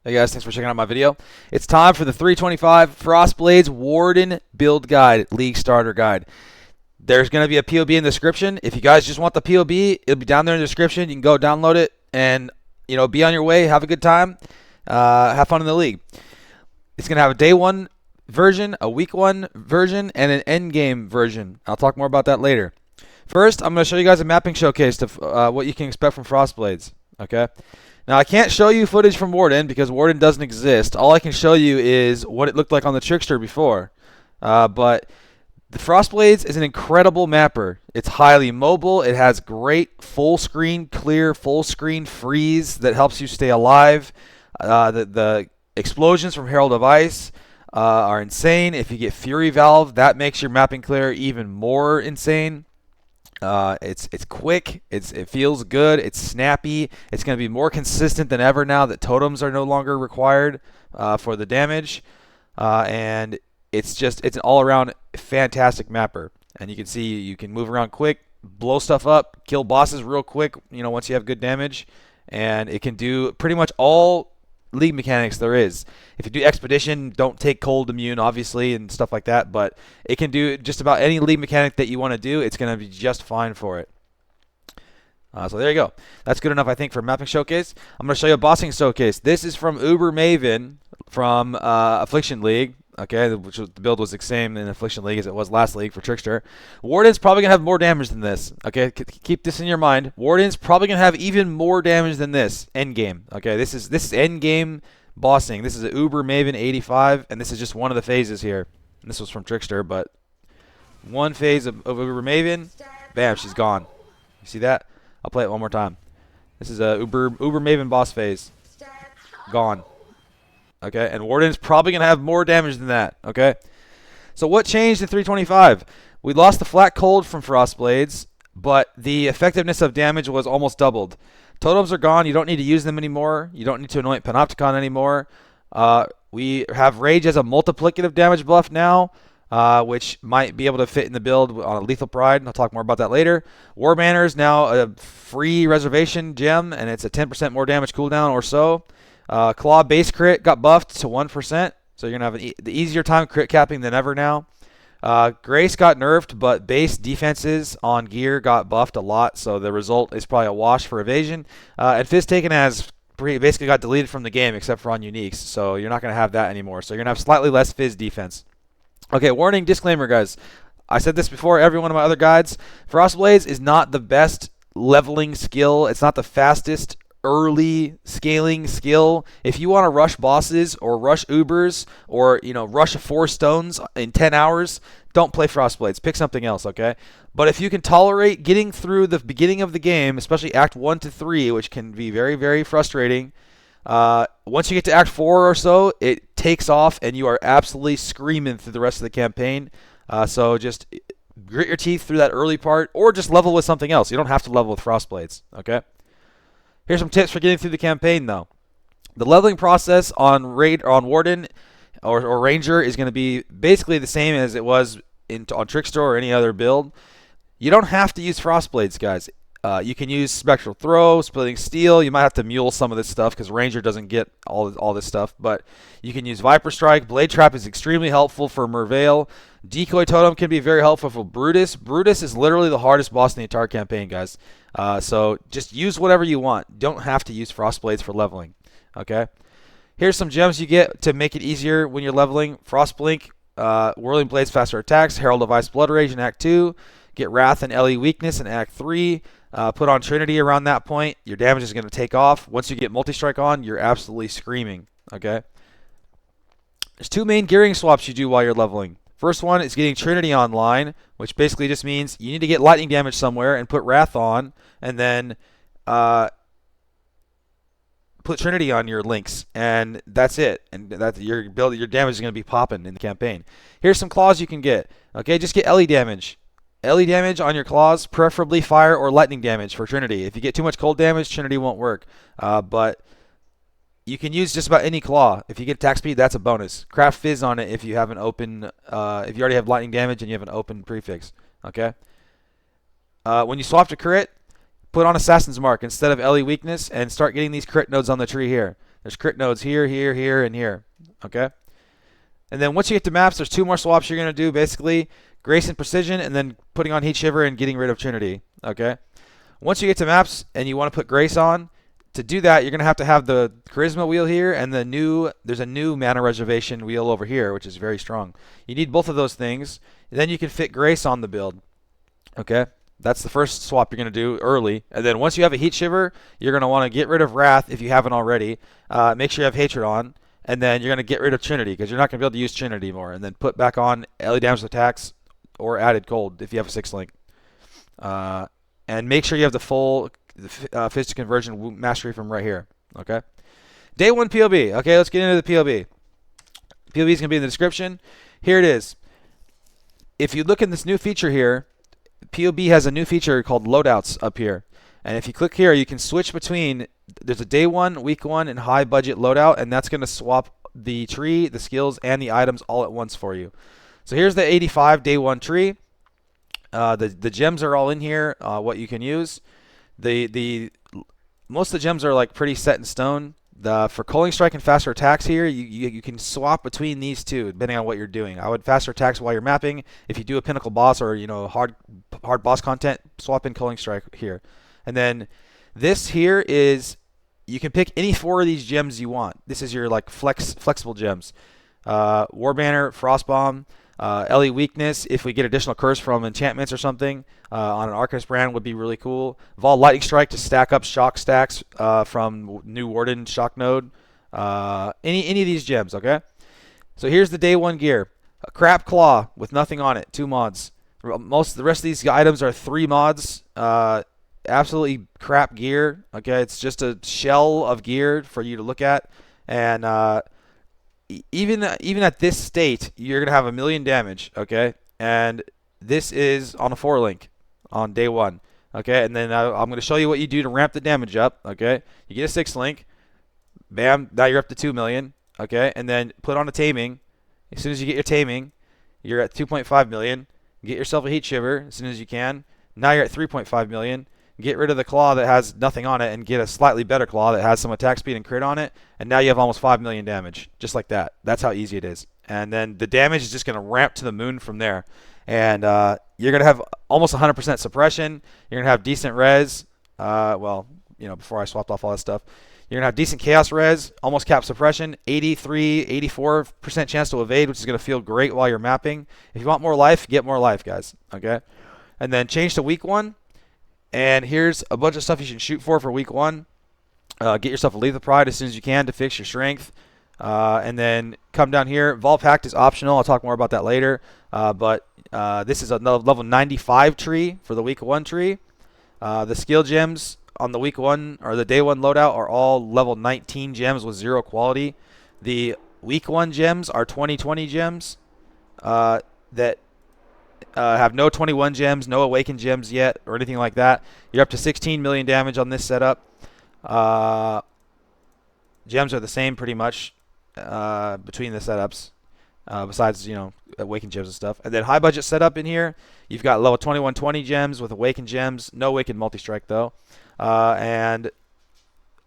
Hey guys, thanks for checking out my video. It's time for the 325 Frostblades Warden Build Guide, League Starter Guide. There's going to be a POB in the description. If you guys just want the POB, it'll be down there in the description. You can go download it and be on your way, have a good time, have fun in the league. It's going to have a day one version, a week one version, and an end game version. I'll talk more about that later. First, I'm going to show you guys a mapping showcase to what you can expect from Frostblades. Okay. Now, I can't show you footage from Warden because Warden doesn't exist. All I can show you is what it looked like on the Trickster before. But the Frostblades is an incredible mapper. It's highly mobile. It has great full screen clear, full screen freeze that helps you stay alive. The explosions from Herald of Ice are insane. If you get Fury Valve, that makes your mapping clear even more insane. It's quick. It feels good. It's snappy. It's going to be more consistent than ever now that totems are no longer required for the damage, and it's an all-around fantastic mapper. And you can see you can move around quick, blow stuff up, kill bosses real quick. Once you have good damage, and it can do pretty much all league mechanics there is. If you do expedition, don't take cold immune obviously and stuff like that, but it can do just about any league mechanic that you want to do. It's going to be just fine for it. So there you go. That's good enough, I think, for mapping showcase. I'm going to show you a bossing showcase. This is from Uber Maven from Affliction League. Okay, the build was the same in Affliction League as it was last league for Trickster. Warden's probably going to have more damage than this. Okay, keep this in your mind. Warden's probably going to have even more damage than this end game. Okay, this is end game bossing. This is an Uber Maven 85, and this is just one of the phases here. And this was from Trickster, but one phase of Uber Maven, bam, she's gone. You see that? I'll play it one more time. This is a Uber Maven boss phase. Gone. Okay, and Warden's probably going to have more damage than that, okay? So what changed in 325? We lost the flat cold from Frostblades, but the effectiveness of damage was almost doubled. Totems are gone. You don't need to use them anymore. You don't need to anoint Panopticon anymore. We have Rage as a multiplicative damage buff now, which might be able to fit in the build on a Lethal Pride. I'll talk more about that later. War Banner is now a free reservation gem, and it's a 10% more damage cooldown or so. Claw base crit got buffed to 1%, so you're going to have the easier time crit capping than ever now. Grace got nerfed, but base defenses on gear got buffed a lot, so the result is probably a wash for evasion. And Fizz Taken has basically got deleted from the game except for on uniques, so you're not going to have that anymore. So you're going to have slightly less Fizz defense. Okay, warning, disclaimer, guys. I said this before every one of my other guides. Frostblades is not the best leveling skill. It's not the fastest early scaling skill. If you want to rush bosses or rush Ubers or rush 4 stones in 10 hours, don't play Frostblades. Pick something else, okay? But if you can tolerate getting through the beginning of the game, especially Act 1 to 3, which can be very, very frustrating, once you get to Act 4 or so, it takes off and you are absolutely screaming through the rest of the campaign. So just grit your teeth through that early part, or just level with something else. You don't have to level with Frostblades, okay? Here's some tips for getting through the campaign, though. The leveling process on Warden or Ranger is going to be basically the same as it was on Trickster or any other build. You don't have to use Frostblades, guys. You can use Spectral Throw, Splitting Steel. You might have to mule some of this stuff because Ranger doesn't get all this stuff. But you can use Viper Strike. Blade Trap is extremely helpful for Merveil. Decoy Totem can be very helpful for Brutus. Brutus is literally the hardest boss in the entire campaign, guys. So just use whatever you want. Don't have to use Frostblades for leveling. Okay. Here's some gems you get to make it easier when you're leveling. Frostblink, Whirling Blades, faster attacks. Herald of Ice, Blood Rage in Act 2. Get Wrath and LE Weakness in Act 3. Put on Trinity around that point. Your damage is going to take off. Once you get Multi-Strike on, you're absolutely screaming. Okay. There's 2 main gearing swaps you do while you're leveling. First one is getting Trinity online, which basically just means you need to get lightning damage somewhere and put Wrath on, and then put Trinity on your links, and that's it. And your damage is going to be popping in the campaign. Here's some claws you can get. Okay, just get LE damage. LE damage on your claws, preferably fire or lightning damage for Trinity. If you get too much cold damage, Trinity won't work. But you can use just about any claw. If you get attack speed, that's a bonus. Craft Fizz on it if you have an open, if you already have lightning damage and you have an open prefix. Okay. When you swap to crit, put on Assassin's Mark instead of LE Weakness and start getting these crit nodes on the tree here. There's crit nodes here, here, here, and here. Okay. And then once you get to maps, there's 2 more swaps you're going to do, basically. Grace and Precision, and then putting on Heat Shiver and getting rid of Trinity. Okay. Once you get to maps and you want to put Grace on, to do that, you're going to have the Charisma wheel here, and there's a new Mana Reservation wheel over here, which is very strong. You need both of those things. Then you can fit Grace on the build. Okay. That's the first swap you're going to do early. And then once you have a Heat Shiver, you're going to want to get rid of Wrath if you haven't already. Make sure you have Hatred on. And then you're going to get rid of Trinity because you're not going to be able to use Trinity anymore. And then put back on LE damage attacks or added cold if you have a 6-link. And make sure you have the full Fist Conversion mastery from right here. Okay. Day 1 POB. Okay, let's get into the POB. POB is going to be in the description. Here it is. If you look at this new feature here, POB has a new feature called loadouts up here. And if you click here, you can switch between, there's a day 1, week 1, and high budget loadout, and that's going to swap the tree, the skills, and the items all at once for you. So here's the 85 day 1 tree. The gems are all in here, what you can use. Most of the gems are like pretty set in stone. For Culling Strike and Faster Attacks here, you can swap between these two depending on what you're doing. I would Faster Attacks while you're mapping. If you do a Pinnacle boss or hard boss content, swap in Culling Strike here. And then this here is, you can pick any 4 of these gems you want. This is your like flexible gems. War Banner, Frostbomb, LE Weakness, if we get additional curse from enchantments or something on an Arcanist brand would be really cool. Vol Lightning Strike to stack up shock stacks from new Warden shock node. Any of these gems, okay? So here's the day 1 gear. A Crap Claw with nothing on it, 2 mods. Most of the rest of these items are 3 mods. Absolutely crap gear. Okay, it's just a shell of gear for you to look at, and even at this state, you're gonna have 1,000,000 damage. Okay, and this is on a 4-link on day 1. Okay, and then I'm gonna show you what you do to ramp the damage up. Okay, you get a 6-link, bam, now you're up to 2 million. Okay, and then put on a taming. As soon as you get your taming, you're at 2.5 million. Get yourself a Heat Shiver as soon as you can. Now you're at 3.5 million. Get rid of the claw that has nothing on it and get a slightly better claw that has some attack speed and crit on it, and now you have almost 5 million damage, just like that. That's how easy it is. And then the damage is just going to ramp to the moon from there. And you're going to have almost 100% suppression. You're going to have decent res. Before I swapped off all that stuff. You're going to have decent chaos res, almost cap suppression, 83, 84% chance to evade, which is going to feel great while you're mapping. If you want more life, get more life, guys. Okay? And then change to week 1. And here's a bunch of stuff you should shoot for week 1. Get yourself a Lethal Pride as soon as you can to fix your strength. And then come down here. Vol Pact is optional. I'll talk more about that later. But this is a level 95 tree for the week 1 tree. The skill gems on the week 1 or the day 1 loadout are all level 19 gems with 0 quality. The week 1 gems are 2020 gems that have no 21 gems, no awakened gems yet, or anything like that. You're up to 16 million damage on this setup. Gems are the same pretty much between the setups, besides awakened gems and stuff. And then high budget setup in here, you've got level 2120 gems with awakened gems, no awakened multi-strike though, and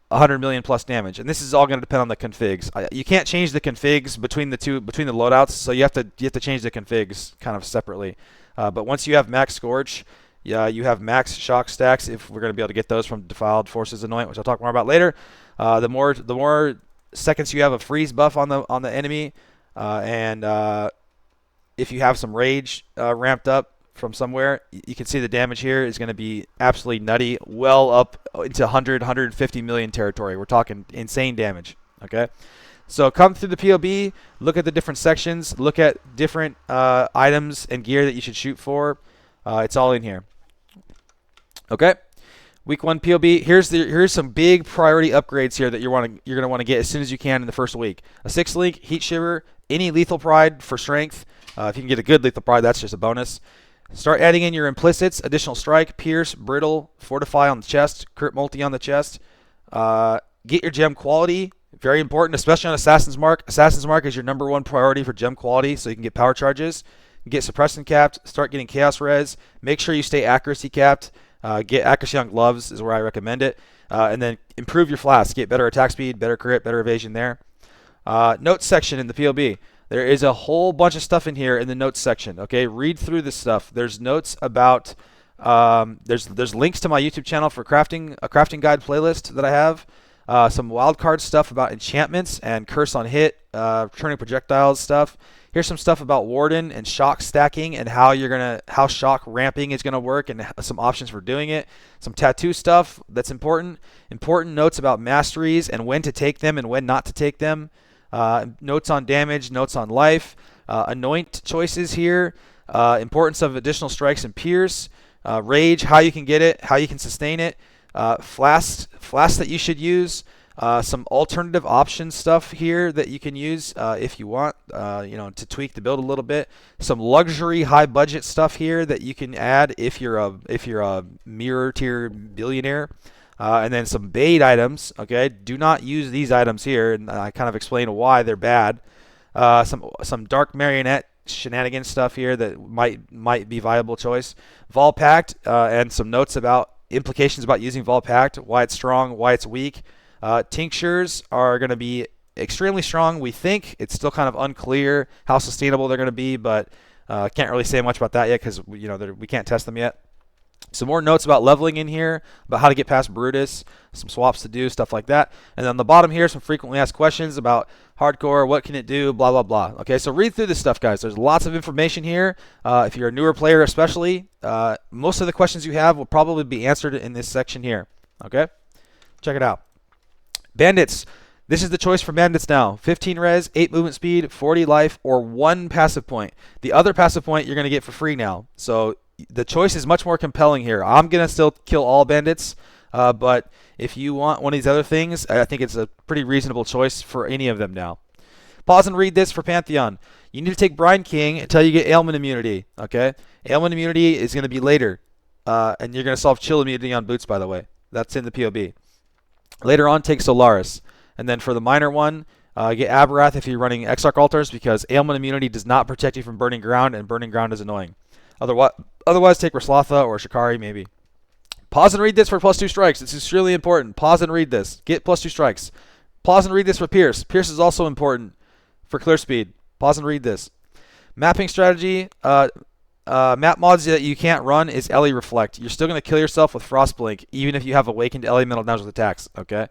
100 million plus damage. And this is all going to depend on the configs. You can't change the configs between the loadouts, so you have to change the configs kind of separately. But once you have max Scorch, you have max shock stacks if we're going to be able to get those from Defiled Forces Anoint, which I'll talk more about later. The more seconds you have a freeze buff on the enemy, and if you have some rage ramped up from somewhere, you can see the damage here is going to be absolutely nutty, well up into 150 million territory. We're talking insane damage. Okay, so come through the POB, look at the different sections, look at different items and gear that you should shoot for. It's all in here. Okay, week 1 POB. Here's some big priority upgrades here that you're going to want to get as soon as you can in the first week. A 6-link Heat Shiver, any Lethal Pride for strength. If you can get a good Lethal Pride, that's just a bonus. Start adding in your implicits, additional strike, pierce, brittle, fortify on the chest, crit multi on the chest. Get your gem quality, very important, especially on Assassin's Mark. Assassin's Mark is your #1 priority for gem quality, so you can get power charges. Get suppression capped, start getting chaos res. Make sure you stay accuracy capped. Get accuracy on gloves is where I recommend it. and then improve your flask, get better attack speed, better crit, better evasion there. Notes section in the POB. There is a whole bunch of stuff in here in the notes section. Okay, read through this stuff. There's notes about there's links to my YouTube channel for a crafting guide playlist that I have. Some wildcard stuff about enchantments and curse on hit, turning projectiles stuff. Here's some stuff about Warden and shock stacking and how shock ramping is gonna work and some options for doing it. Some tattoo stuff that's important. Important notes about masteries and when to take them and when not to take them. Notes on damage, notes on life, anoint choices here, importance of additional strikes and pierce, rage, how you can get it, how you can sustain it, flasks that you should use, some alternative option stuff here that you can use if you want, to tweak the build a little bit. Some luxury high budget stuff here that you can add if you're a mirror tier billionaire. And then some bait items. Okay, do not use these items here, and I kind of explain why they're bad. Some dark marionette shenanigans stuff here that might be viable choice. Vol Pact and some notes about implications about using Vol Pact, why it's strong, why it's weak. Tinctures are going to be extremely strong. We think it's still kind of unclear how sustainable they're going to be, but can't really say much about that yet because we can't test them yet. Some more notes about leveling in here, about how to get past Brutus, some swaps to do, stuff like that. And then on the bottom here, some frequently asked questions about hardcore, what can it do, blah, blah, blah. Okay, so read through this stuff, guys. There's lots of information here. If you're a newer player especially, most of the questions you have will probably be answered in this section here. Okay, check it out. Bandits. This is the choice for bandits now. 15 res, 8 movement speed, 40 life, or 1 passive point. The other passive point you're going to get for free now. So the choice is much more compelling here. I'm going to still kill all bandits, but if you want one of these other things, I think it's a pretty reasonable choice for any of them now. Pause and read this for Pantheon. You need to take Brine King until you get ailment immunity. Okay, ailment immunity is going to be later, and you're going to solve chill immunity on boots, by the way. That's in the POB. Later on, take Solaris. And then for the minor one, get Aberrath if you're running Exarch altars, because ailment immunity does not protect you from burning ground, and burning ground is annoying. Otherwise, take Raslotha or Shikari maybe. Pause and read this for +2 strikes. This is really important. Pause and read this. Get +2 strikes. Pause and read this for Pierce. Pierce is also important for clear speed. Pause and read this. Mapping strategy. Map mods that you can't run is Ellie Reflect. You're still going to kill yourself with Frostblink, even if you have awakened elemental damage with attacks. Okay.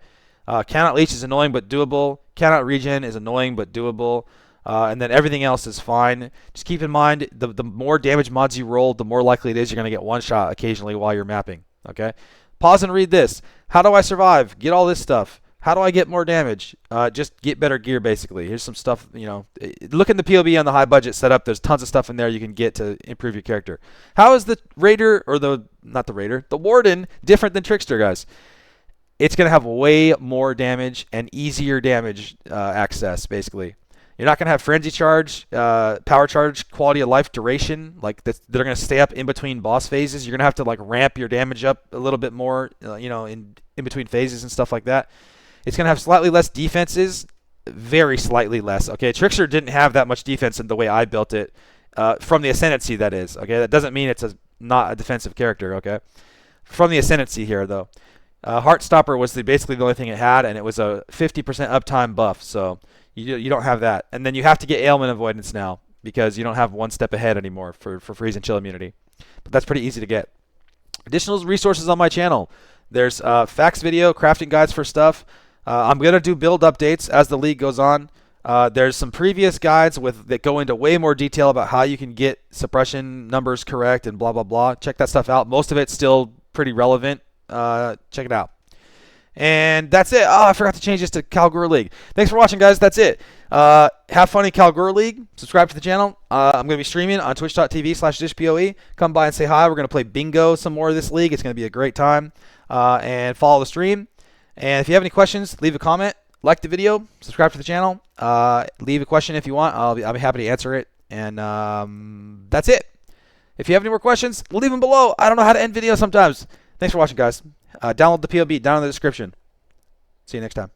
Cannot Leech is annoying but doable. Cannot Regen is annoying but doable. And then everything else is fine. Just keep in mind, the more damage mods you roll, the more likely it is you're going to get one shot occasionally while you're mapping. Okay. Pause and read this. How do I survive? Get all this stuff. How do I get more damage? Just get better gear, basically. Here's some stuff, look in the POB on the high budget setup. There's tons of stuff in there you can get to improve your character. How is the Raider, or the Warden, different than Trickster, guys? It's going to have way more damage and easier damage access, basically. You're not going to have Frenzy Charge, Power Charge, Quality of Life, Duration, like that are going to stay up in between boss phases. You're going to have to ramp your damage up a little bit more, in between phases and stuff like that. It's going to have slightly less defenses, very slightly less. Okay, Trickster didn't have that much defense in the way I built it, from the Ascendancy, that is. Okay, that doesn't mean it's not a defensive character. Okay, from the Ascendancy here though. Heartstopper was basically the only thing it had, and it was a 50% uptime buff, so you don't have that. And then you have to get ailment avoidance now, because you don't have one step ahead anymore for freeze and chill immunity. But that's pretty easy to get. Additional resources on my channel. There's facts video, crafting guides for stuff. I'm going to do build updates as the league goes on. There's some previous guides that go into way more detail about how you can get suppression numbers correct and blah, blah, blah. Check that stuff out. Most of it's still pretty relevant. Check it out. And that's it. Oh, I forgot to change this to Calgur League. Thanks for watching, guys. That's it. Have fun in Calgur League. Subscribe to the channel. I'm going to be streaming on twitch.tv/dishpoe. Come by and say hi. We're going to play bingo some more of this league. It's going to be a great time. And follow the stream. And if you have any questions, leave a comment. Like the video. Subscribe to the channel. Leave a question if you want. I'll be happy to answer it. And that's it. If you have any more questions, leave them below. I don't know how to end videos sometimes. Thanks for watching, guys. Download the POB down in the description. See you next time.